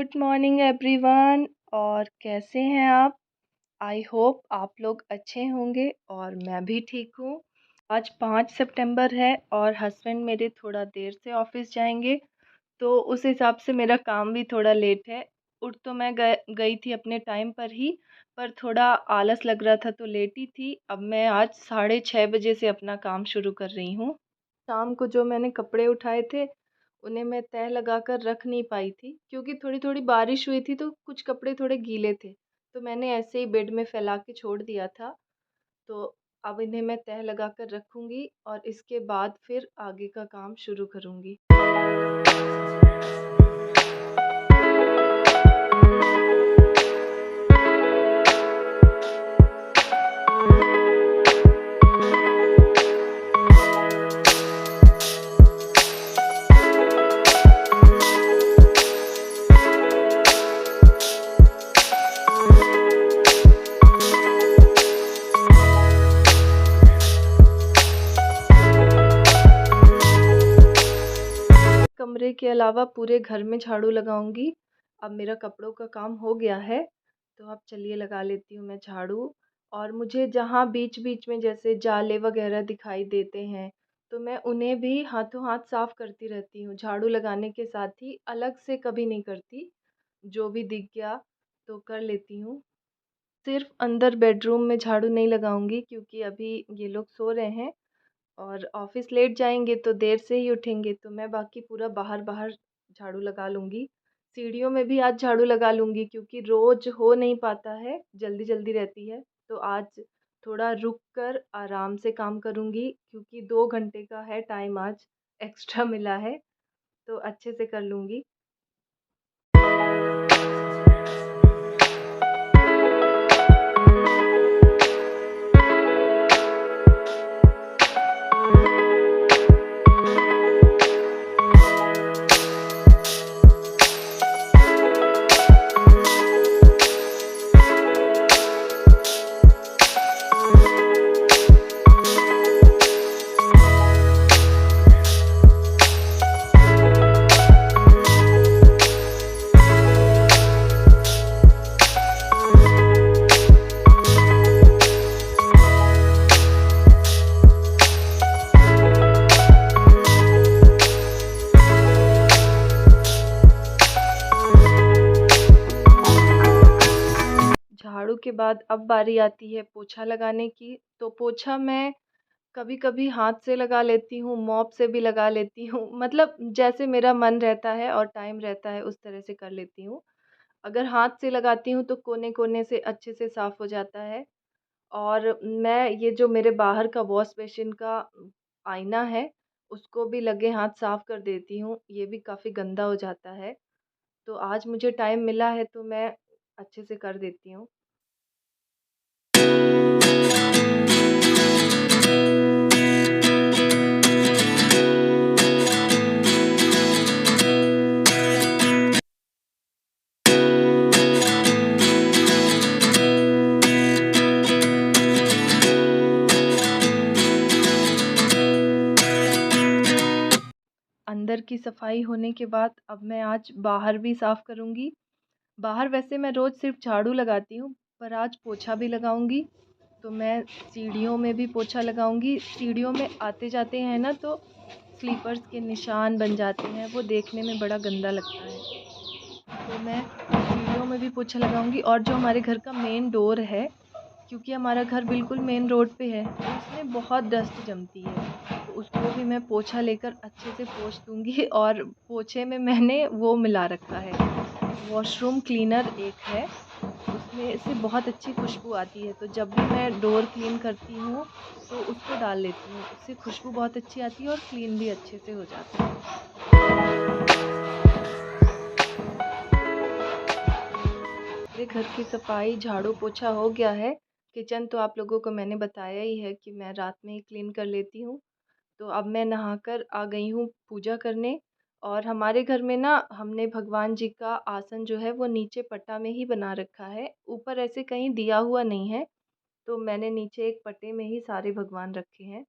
Good morning everyone. और कैसे हैं आप? आई होप आप लोग अच्छे होंगे और मैं भी ठीक हूँ। आज 5 सितंबर है और हस्बैंड मेरे थोड़ा देर से ऑफिस जाएंगे, तो उस हिसाब से मेरा काम भी थोड़ा लेट है। उठ तो मैं गई थी अपने टाइम पर ही, पर थोड़ा आलस लग रहा था तो लेट ही थी। अब मैं आज 6:30 बजे से अपना काम शुरू कर रही हूँ। शाम को जो मैंने कपड़े उठाए थे उन्हें मैं तह लगाकर रख नहीं पाई थी, क्योंकि थोड़ी थोड़ी बारिश हुई थी तो कुछ कपड़े थोड़े गीले थे, तो मैंने ऐसे ही बेड में फैला के छोड़ दिया था। तो अब इन्हें मैं तह लगाकर रखूँगी और इसके बाद फिर आगे का काम शुरू करूँगी। कमरे के अलावा पूरे घर में झाड़ू लगाऊंगी। अब मेरा कपड़ों का काम हो गया है, तो अब चलिए लगा लेती हूँ मैं झाड़ू। और मुझे जहाँ बीच बीच में जैसे जाले वगैरह दिखाई देते हैं, तो मैं उन्हें भी हाथों हाथ साफ करती रहती हूँ। झाड़ू लगाने के साथ ही अलग से कभी नहीं करती, जो भी दिख गया तो कर लेती हूँ। सिर्फ अंदर बेडरूम में झाड़ू नहीं लगाऊंगी, क्योंकि अभी ये लोग सो रहे हैं और ऑफिस लेट जाएंगे तो देर से ही उठेंगे, तो मैं बाकी पूरा बाहर बाहर झाड़ू लगा लूँगी। सीढ़ियों में भी आज झाड़ू लगा लूँगी, क्योंकि रोज़ हो नहीं पाता है, जल्दी जल्दी रहती है। तो आज थोड़ा रुक कर आराम से काम करूँगी, क्योंकि 2 घंटे का है टाइम आज एक्स्ट्रा मिला है, तो अच्छे से कर लूँगी। झाड़ू के बाद अब बारी आती है पोछा लगाने की। तो पोछा मैं कभी कभी हाथ से लगा लेती हूँ, मॉप से भी लगा लेती हूँ, मतलब जैसे मेरा मन रहता है और टाइम रहता है उस तरह से कर लेती हूँ। अगर हाथ से लगाती हूँ तो कोने कोने से अच्छे से साफ़ हो जाता है। और मैं ये जो मेरे बाहर का वॉश बेसिन का आईना है, उसको भी लगे हाथ साफ़ कर देती हूँ, ये भी काफ़ी गंदा हो जाता है। तो आज मुझे टाइम मिला है तो मैं अच्छे से कर देती हूँ। अंदर की सफाई होने के बाद अब मैं आज बाहर भी साफ़ करूँगी। बाहर वैसे मैं रोज़ सिर्फ झाड़ू लगाती हूँ, पर आज पोछा भी लगाऊँगी। तो मैं सीढ़ियों में भी पोछा लगाऊँगी। सीढ़ियों में आते जाते हैं ना, तो स्लीपर्स के निशान बन जाते हैं, वो देखने में बड़ा गंदा लगता है। तो मैं सीढ़ियों में भी पोछा लगाऊँगी। और जो हमारे घर का मेन डोर है, क्योंकि हमारा घर बिल्कुल मेन रोड पे है, तो उसमें बहुत डस्ट जमती है, तो उसको भी मैं पोछा लेकर अच्छे से पोंछ दूँगी। और पोछे में मैंने वो मिला रखा है, वॉशरूम क्लीनर एक है, उसमें से बहुत अच्छी खुशबू आती है। तो जब भी मैं डोर क्लीन करती हूँ तो उसको डाल लेती हूँ, उससे खुशबू बहुत अच्छी आती है और क्लीन भी अच्छे से हो जाता है। मेरे घर की सफाई झाड़ू पोछा हो गया है। किचन तो आप लोगों को मैंने बताया ही है कि मैं रात में ही क्लीन कर लेती हूँ। तो अब मैं नहाकर आ गई हूँ पूजा करने। और हमारे घर में ना हमने भगवान जी का आसन जो है वो नीचे पट्टा में ही बना रखा है, ऊपर ऐसे कहीं दिया हुआ नहीं है। तो मैंने नीचे एक पट्टे में ही सारे भगवान रखे हैं।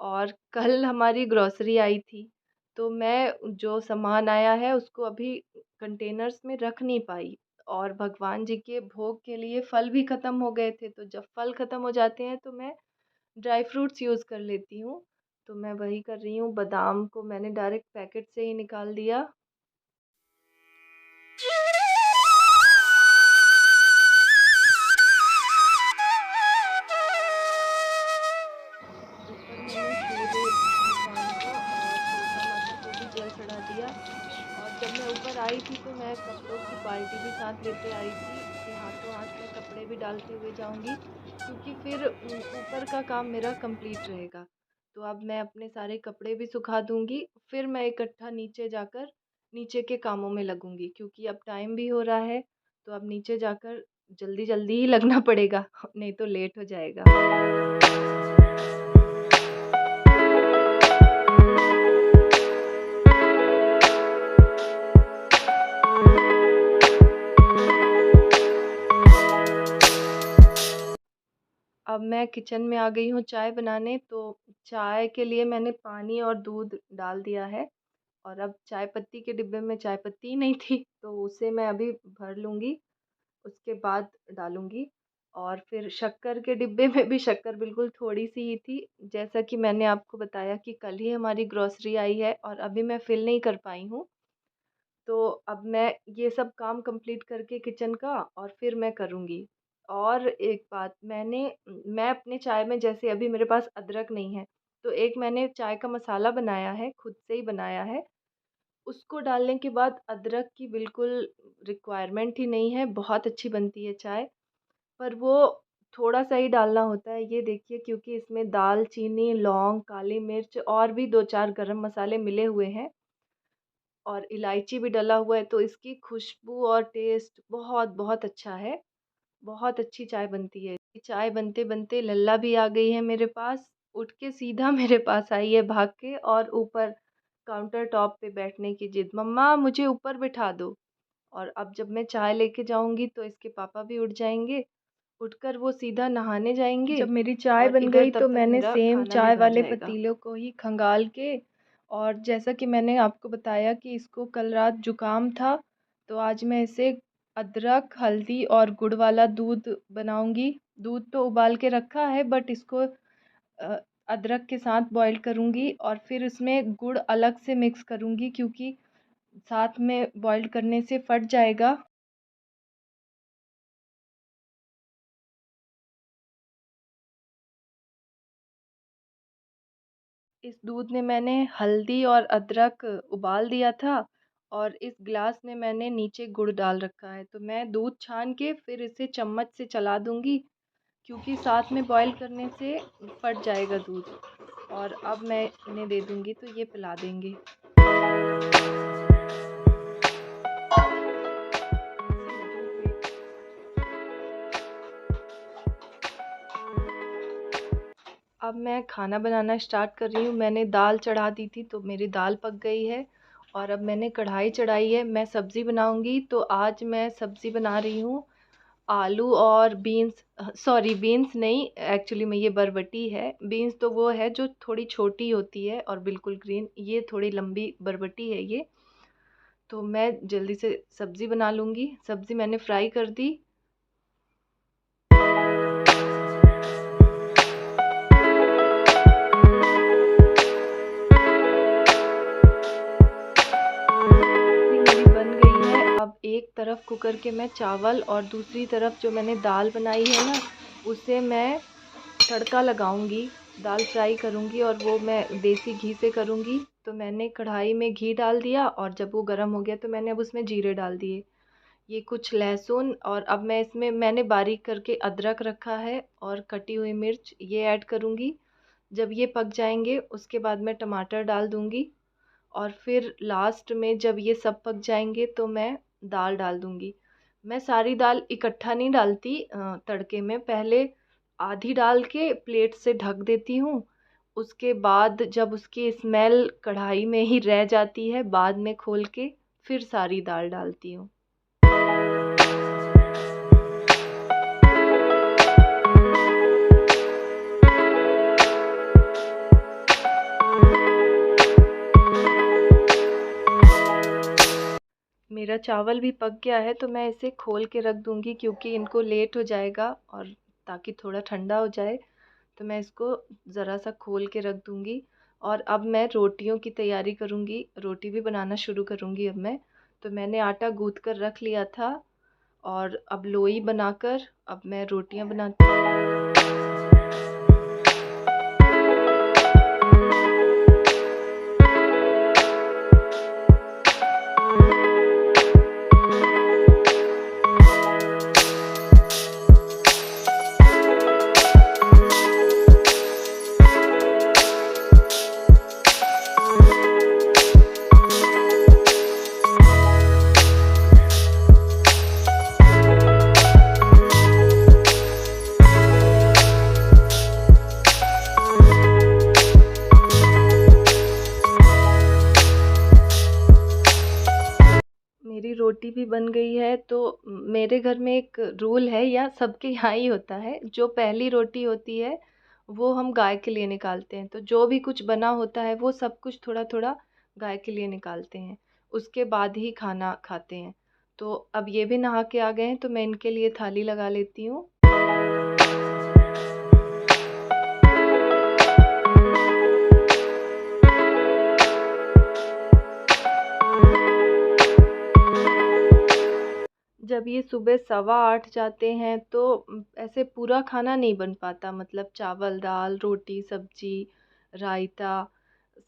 और कल हमारी ग्रॉसरी आई थी, तो मैं जो सामान आया है उसको अभी कंटेनर्स में रख नहीं पाई, और भगवान जी के भोग के लिए फल भी ख़त्म हो गए थे, तो जब फल ख़त्म हो जाते हैं तो मैं ड्राई फ्रूट्स यूज़ कर लेती हूँ। तो मैं वही कर रही हूँ, बादाम को मैंने डायरेक्ट पैकेट से ही निकाल दिया। ऊपर मैंने सूर्य भगवान को और तुलसा माता को भी जल चढ़ा दिया। और जब मैं ऊपर आई थी तो मैं कपड़ों की बाल्टी भी साथ लेते आई थी कि हाथों हाथ मैं कपड़े भी डालते हुए जाऊंगी, क्योंकि फिर ऊपर का काम मेरा कंप्लीट रहेगा। तो अब मैं अपने सारे कपड़े भी सुखा दूंगी, फिर मैं इकट्ठा नीचे जाकर नीचे के कामों में लगूंगी, क्योंकि अब टाइम भी हो रहा है। तो अब नीचे जाकर जल्दी जल्दी ही लगना पड़ेगा नहीं तो लेट हो जाएगा। अब मैं किचन में आ गई हूँ चाय बनाने। तो चाय के लिए मैंने पानी और दूध डाल दिया है, और अब चाय पत्ती के डिब्बे में चाय पत्ती ही नहीं थी, तो उसे मैं अभी भर लूँगी, उसके बाद डालूँगी। और फिर शक्कर के डिब्बे में भी शक्कर बिल्कुल थोड़ी-सी ही थी, जैसा कि मैंने आपको बताया कि कल ही हमारी ग्रॉसरी आई है और अभी मैं फ़िल नहीं कर पाई हूँ। तो अब मैं ये सब काम कंप्लीट करके किचन का और फिर मैं करूँगी। और एक बात, मैं अपने चाय में, जैसे अभी मेरे पास अदरक नहीं है, तो एक मैंने चाय का मसाला बनाया है, खुद से ही बनाया है। उसको डालने के बाद अदरक की बिल्कुल रिक्वायरमेंट ही नहीं है, बहुत अच्छी बनती है चाय। पर वो थोड़ा-सा ही डालना होता है, ये देखिए, क्योंकि इसमें दालचीनी, लौंग, काली मिर्च और भी 2-4 गरम मसाले मिले हुए हैं, और इलायची भी डला हुआ है, तो इसकी खुशबू और टेस्ट बहुत बहुत अच्छा है। बहुत अच्छी चाय बनती है। चाय बनते-बनते लल्ला भी आ गई है मेरे पास, उठ के सीधा मेरे पास आई है भाग के, और ऊपर काउंटर टॉप पे बैठने की जिद, मम्मा मुझे ऊपर बिठा दो। और अब जब मैं चाय लेके जाऊँगी तो इसके पापा भी उठ जाएँगे, उठकर वो सीधा नहाने जाएँगे, जब मेरी चाय और बन इधर गई तब तो तक मैंने मेरा सेम खाना चाय निकल वाले जाएगा। पतीलों को ही खंगाल के, और जैसा कि मैंने आपको बताया कि इसको कल रात जुकाम था, तो आज मैं इसे अदरक, हल्दी और गुड़ वाला दूध बनाऊंगी। दूध तो उबाल के रखा है, बट इसको अदरक के साथ बॉईल करूंगी और फिर इसमें गुड़ अलग से मिक्स करूंगी, क्योंकि साथ में बॉईल करने से फट जाएगा। इस दूध में मैंने हल्दी और अदरक उबाल दिया था, और इस ग्लास में मैंने नीचे गुड़ डाल रखा है। तो मैं दूध छान के फिर इसे चम्मच से चला दूंगी, क्योंकि साथ में बॉईल करने से फट जाएगा दूध। और अब मैं इन्हें दे दूंगी तो ये पिला देंगे। अब मैं खाना बनाना स्टार्ट कर रही हूँ। मैंने दाल चढ़ा दी थी तो मेरी दाल पक गई है, और अब मैंने कढ़ाई चढ़ाई है। मैं सब्ज़ी बनाऊँगी, तो आज मैं सब्ज़ी बना रही हूँ आलू और बीन्स, सॉरी बीन्स नहीं, एक्चुअली में ये बरबटी है। बीन्स तो वो है जो थोड़ी छोटी होती है और बिल्कुल ग्रीन, ये थोड़ी लंबी बरबटी है ये। तो मैं जल्दी से सब्ज़ी बना लूँगी। सब्ज़ी मैंने फ्राई कर दी। सब्ज़ी मेरी बन गई है। अब एक तरफ कुकर के मैं चावल और दूसरी तरफ जो मैंने दाल बनाई है ना, उसे मैं तड़का लगाऊंगी। दाल फ्राई करूंगी और वो मैं देसी घी से करूंगी। तो मैंने कढ़ाई में घी डाल दिया, और जब वो गर्म हो गया तो मैंने अब उसमें जीरे डाल दिए, ये कुछ लहसुन, और अब मैं इसमें मैंने बारीक करके अदरक रखा है और कटी हुई मिर्च ये ऐड करूंगी। जब ये पक जाएंगे उसके बाद मैं टमाटर डाल दूंगी, और फिर लास्ट में जब ये सब पक जाएंगे तो मैं दाल डाल दूंगी। मैं सारी दाल इकट्ठा नहीं डालती, तड़के में पहले आधी डाल के प्लेट से ढक देती हूँ। उसके बाद जब उसकी स्मेल कढ़ाई में ही रह जाती है, बाद में खोल के फिर सारी दाल डालती हूँ। मेरा चावल भी पक गया है तो मैं इसे खोल के रख दूँगी क्योंकि इनको लेट हो जाएगा और ताकि थोड़ा ठंडा हो जाए तो मैं इसको ज़रा सा खोल के रख दूँगी। और अब मैं रोटियों की तैयारी करूँगी, रोटी भी बनाना शुरू करूँगी अब मैं। तो मैंने आटा गूँथ कर रख लिया था और अब लोई बनाकर अब मैं रोटियाँ बनाती हूँ। मेरी रोटी भी बन गई है तो मेरे घर में एक रूल है या सबके यहाँ ही होता है, जो पहली रोटी होती है वो हम गाय के लिए निकालते हैं। तो जो भी कुछ बना होता है वो सब कुछ थोड़ा थोड़ा गाय के लिए निकालते हैं, उसके बाद ही खाना खाते हैं। तो अब ये भी नहा के आ गए हैं तो मैं इनके लिए थाली लगा लेती हूँ। जब ये सुबह 7:15 जाते हैं तो ऐसे पूरा खाना नहीं बन पाता, मतलब चावल दाल रोटी सब्जी रायता,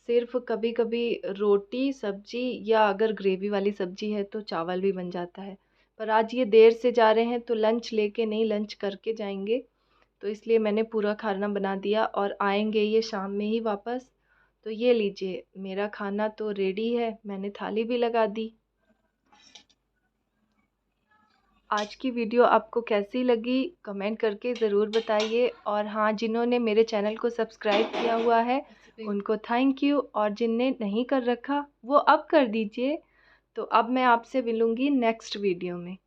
सिर्फ कभी कभी रोटी सब्जी या अगर ग्रेवी वाली सब्जी है तो चावल भी बन जाता है। पर आज ये देर से जा रहे हैं तो लंच लेके नहीं, लंच करके जाएंगे, तो इसलिए मैंने पूरा खाना बना दिया और आएंगे ये शाम में ही वापस। तो ये लीजिए मेरा खाना तो रेडी है, मैंने थाली भी लगा दी। आज की वीडियो आपको कैसी लगी कमेंट करके ज़रूर बताइए। और हाँ, जिन्होंने मेरे चैनल को सब्सक्राइब किया हुआ है उनको थैंक यू, और जिनने नहीं कर रखा वो अब कर दीजिए। तो अब मैं आपसे मिलूँगी नेक्स्ट वीडियो में।